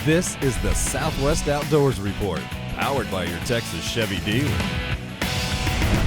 This is the Southwest Outdoors Report, powered by your Texas Chevy dealer.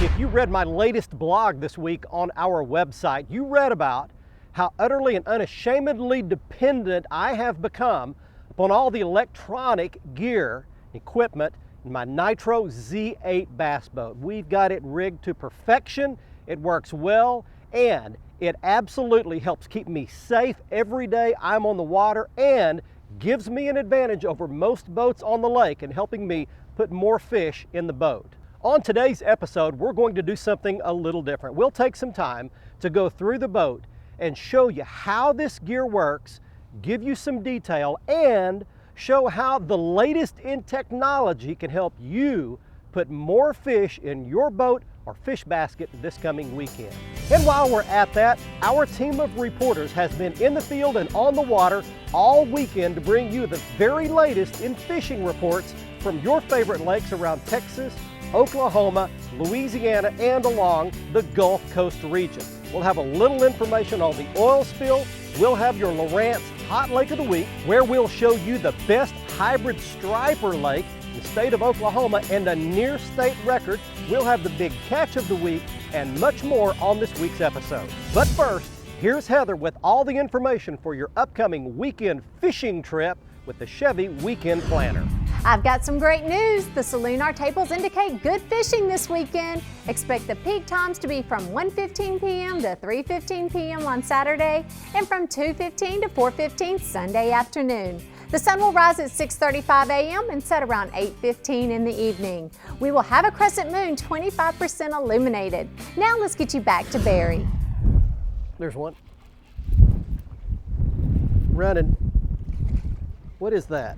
If you read my latest blog this week on our website, you read about how utterly and unashamedly dependent I have become upon all the electronic gear, equipment in my Nitro Z8 bass boat. We've got it rigged to perfection, it works well, and it absolutely helps keep me safe every day I'm on the water and gives me an advantage over most boats on the lake in helping me put more fish in the boat. On today's episode, we're going to do something a little different. We'll take some time to go through the boat and show you how this gear works, give you some detail, and show how the latest in technology can help you put more fish in your boat or fish basket this coming weekend. And while we're at that, our team of reporters has been in the field and on the water all weekend to bring you the very latest in fishing reports from your favorite lakes around Texas, Oklahoma, Louisiana, and along the Gulf Coast region. We'll have a little information on the oil spill. We'll have your Lowrance Hot Lake of the Week, where we'll show you the best hybrid striper lake in the state of Oklahoma and a near state record. We'll have the big catch of the week and much more on this week's episode. But first, here's Heather with all the information for your upcoming weekend fishing trip with the Chevy Weekend Planner. I've got some great news. The Solunar tables indicate good fishing this weekend. Expect the peak times to be from 1:15 p.m. to 3:15 p.m. on Saturday and from 2:15 to 4:15 Sunday afternoon. The sun will rise at 6:35 a.m. and set around 8:15 in the evening. We will have a crescent moon 25% illuminated. Now let's get you back to Barry. There's one. Running. What is that?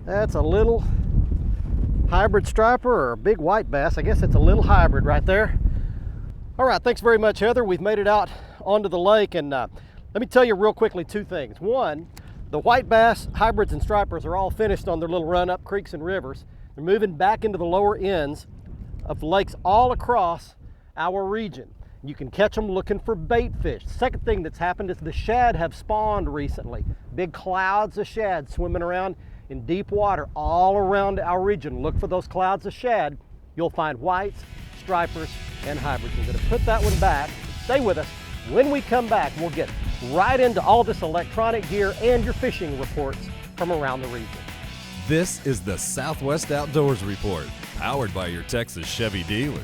That's a little hybrid striper or a big white bass. I guess it's a little hybrid right there. All right, thanks very much, Heather. We've made it out onto the lake, and let me tell you real quickly two things. One, the white bass, hybrids, and stripers are all finished on their little run up creeks and rivers. They're moving back into the lower ends of lakes all across our region. You can catch them looking for bait fish. The second thing that's happened is the shad have spawned recently. Big clouds of shad swimming around in deep water all around our region. Look for those clouds of shad. You'll find whites, stripers, and hybrids. I'm going to put that one back. Stay with us. When we come back, we'll get right into all this electronic gear and your fishing reports from around the region. This is the Southwest Outdoors Report, powered by your Texas Chevy dealers.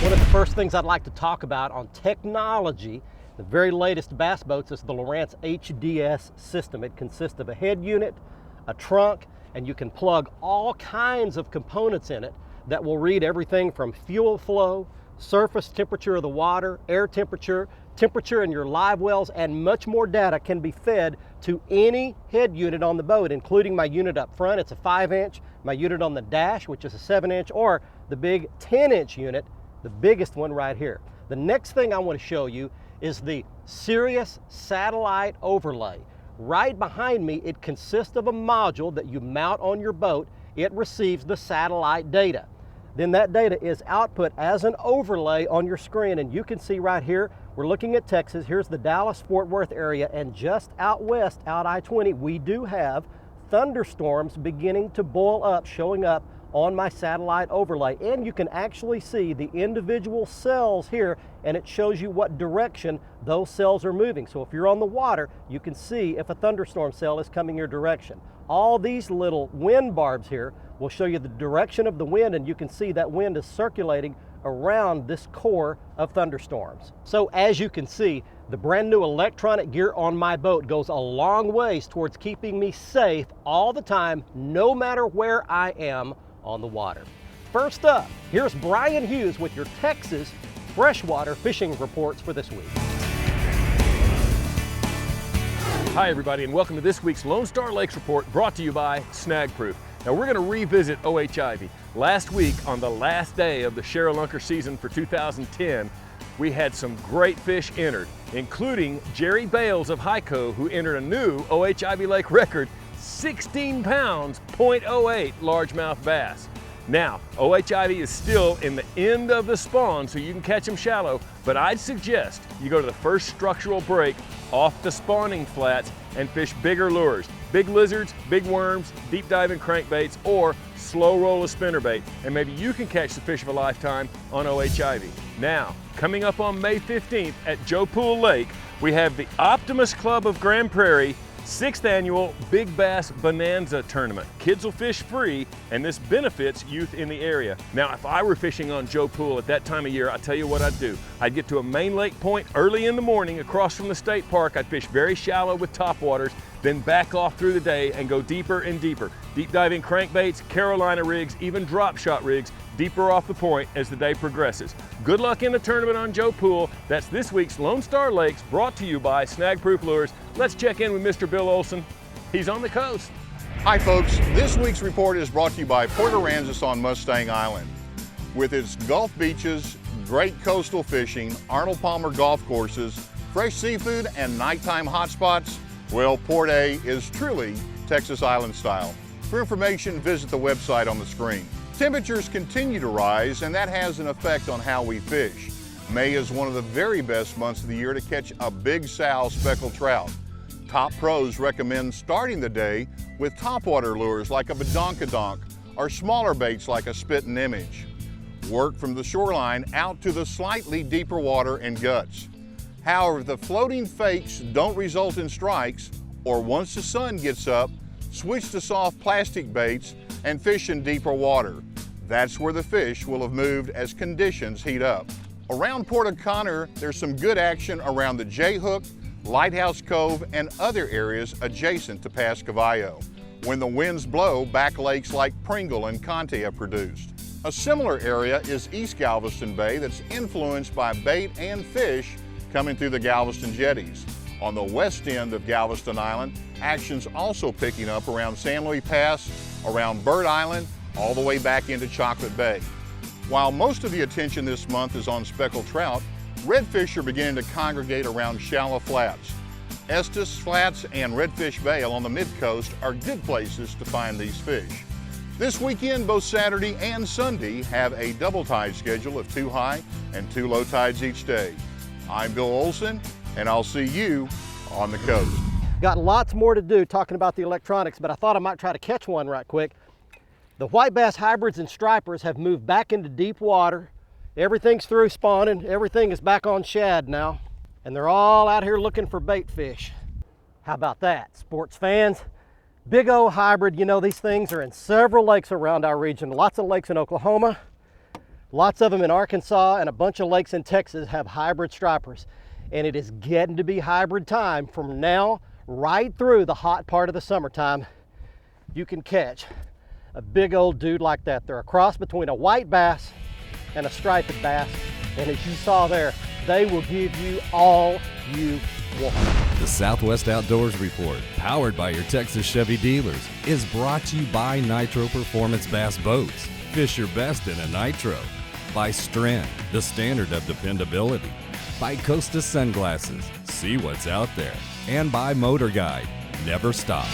One of the first things I'd like to talk about on technology, the very latest bass boats, is the Lowrance HDS system. It consists of a head unit, a trunk, and you can plug all kinds of components in it that will read everything from fuel flow, surface temperature of the water, air temperature, temperature in your live wells, and much more data can be fed to any head unit on the boat, including my unit up front. It's a 5-inch, my unit on the dash, which is a 7-inch, or the big 10-inch unit, the biggest one right here. The next thing I want to show you is the Sirius satellite overlay. Right behind me, it consists of a module that you mount on your boat. It receives the satellite data. Then that data is output as an overlay on your screen, and you can see right here, we're looking at Texas. Here's the Dallas-Fort Worth area, and just out west, out I-20, we do have thunderstorms beginning to boil up, showing up on my satellite overlay. And you can actually see the individual cells here, and it shows you what direction those cells are moving. So if you're on the water, you can see if a thunderstorm cell is coming your direction. All these little wind barbs here will show you the direction of the wind, and you can see that wind is circulating around this core of thunderstorms. So as you can see, the brand new electronic gear on my boat goes a long ways towards keeping me safe all the time, no matter where I am on the water. First up, here's Brian Hughes with your Texas freshwater fishing reports for this week. Hi everybody, and welcome to this week's Lone Star Lakes Report, brought to you by Snag Proof. Now we're going to revisit OH-Ivy. Last week, on the last day of the Sherrilunker season for 2010, we had some great fish entered, including Jerry Bales of Hyco, who entered a new OH-Ivy Lake record, 16 pounds, .08 largemouth bass. Now, OHIV is still in the end of the spawn, so you can catch them shallow, but I'd suggest you go to the first structural break off the spawning flats and fish bigger lures. Big lizards, big worms, deep diving crankbaits, or slow roll a spinnerbait, and maybe you can catch the fish of a lifetime on OHIV. Now, coming up on May 15th at Joe Pool Lake, we have the Optimus Club of Grand Prairie 6th Annual Big Bass Bonanza Tournament. Kids will fish free, and this benefits youth in the area. Now, if I were fishing on Joe Pool at that time of year, I'll tell you what I'd do. I'd get to a main lake point early in the morning across from the state park. I'd fish very shallow with topwaters, then back off through the day and go deeper and deeper. Deep diving crankbaits, Carolina rigs, even drop shot rigs, deeper off the point as the day progresses. Good luck in the tournament on Joe Pool. That's this week's Lone Star Lakes, brought to you by Snag Proof Lures. Let's check in with Mr. Bill Olson. He's on the coast. Hi folks, this week's report is brought to you by Port Aransas on Mustang Island. With its Gulf beaches, great coastal fishing, Arnold Palmer golf courses, fresh seafood, and nighttime hotspots, well, Port A is truly Texas Island style. For information, visit the website on the screen. Temperatures continue to rise, and that has an effect on how we fish. May is one of the very best months of the year to catch a big sow speckled trout. Top pros recommend starting the day with topwater lures like a badonkadonk or smaller baits like a spit and image. Work from the shoreline out to the slightly deeper water and guts. However, the floating fakes don't result in strikes, or once the sun gets up, switch to soft plastic baits and fish in deeper water. That's where the fish will have moved as conditions heat up. Around Port O'Connor, there's some good action around the J-Hook, Lighthouse Cove, and other areas adjacent to Pass Cavallo. When the winds blow, back lakes like Pringle and Conte are produced. A similar area is East Galveston Bay that's influenced by bait and fish coming through the Galveston jetties. On the west end of Galveston Island, action's also picking up around San Luis Pass, around Bird Island, all the way back into Chocolate Bay. While most of the attention this month is on speckled trout, redfish are beginning to congregate around shallow flats. Estes Flats and Redfish Bay along the mid-coast are good places to find these fish. This weekend, both Saturday and Sunday have a double tide schedule of 2 high and 2 low tides each day. I'm Bill Olson, and I'll see you on the coast. Got lots more to do talking about the electronics, but I thought I might try to catch one right quick. The white bass hybrids and stripers have moved back into deep water. Everything's through spawning. Everything is back on shad now, and they're all out here looking for bait fish. How about that, sports fans? Big O hybrid, you know, these things are in several lakes around our region. Lots of lakes in Oklahoma, lots of them in Arkansas, and a bunch of lakes in Texas have hybrid stripers. And it is getting to be hybrid time. From now right through the hot part of the summertime, you can catch a big old dude like that. They're a cross between a white bass and a striped bass. And as you saw there, they will give you all you want. The Southwest Outdoors Report, powered by your Texas Chevy dealers, is brought to you by Nitro Performance Bass Boats. Fish your best in a Nitro. By Strand, the standard of dependability. By Costa Sunglasses, see what's out there. And by Motor Guide, never stop.